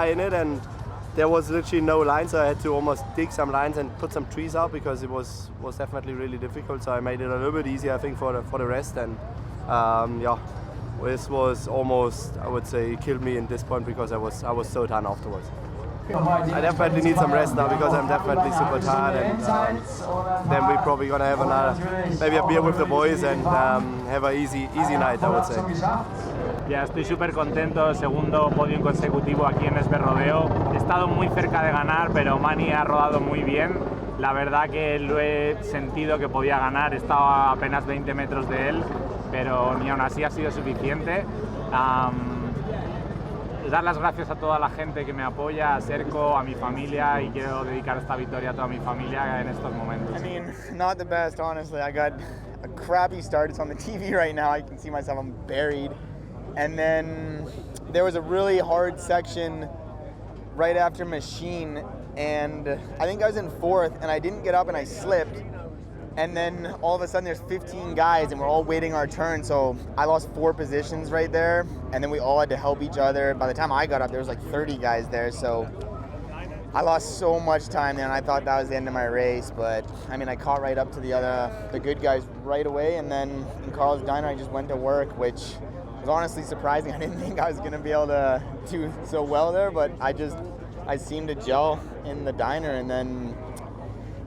guy in it, and there was literally no line, so I had to almost dig some lines and put some trees out because it was definitely really difficult. So I made it a little bit easier, I think, for the rest, and yeah, this was almost, I would say, killed me in this point because I was so done afterwards. I definitely need some rest now because I'm definitely super tired, and then we're probably gonna have maybe a beer with the boys and have an easy night, I would say. Ya estoy súper contento, segundo podio consecutivo aquí en Erzbergrodeo. He estado muy cerca de ganar, pero Mani ha rodado muy bien. La verdad que lo he sentido que podía ganar, estaba a apenas 20 metros de él, pero ni aún así ha sido suficiente. Dar las gracias a toda la gente que me apoya, a Sherco, a mi familia, y quiero dedicar esta victoria a toda mi familia en estos momentos. I mean, not the best, honestly. I got a crappy start. It's on the TV right now. I can see myself, I'm buried. And then there was a really hard section right after machine, and I think I was in fourth, and I didn't get up and I slipped. And then all of a sudden there's 15 guys and we're all waiting our turn, so I lost 4 positions right there, and then we all had to help each other. By the time I got up, there was like 30 guys there, so I lost so much time there, and I thought that was the end of my race. But I mean, I caught right up to the good guys right away, and then in Carl's Diner I just went to work, which was honestly surprising. I didn't think I was gonna be able to do so well there, but I seemed to gel in the diner. And then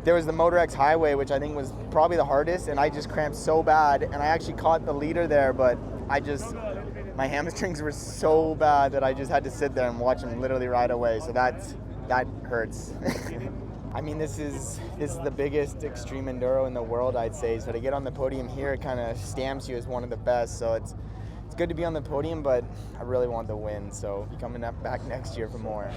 there was the Motor X Highway, which I think was probably the hardest, and I just cramped so bad, and I actually caught the leader there, but my hamstrings were so bad that I just had to sit there and watch him literally ride away. So that hurts. I mean, this is the biggest extreme enduro in the world, I'd say. So to get on the podium here, it kind of stamps you as one of the best. So it's good to be on the podium, but I really want the win. So be coming back next year for more.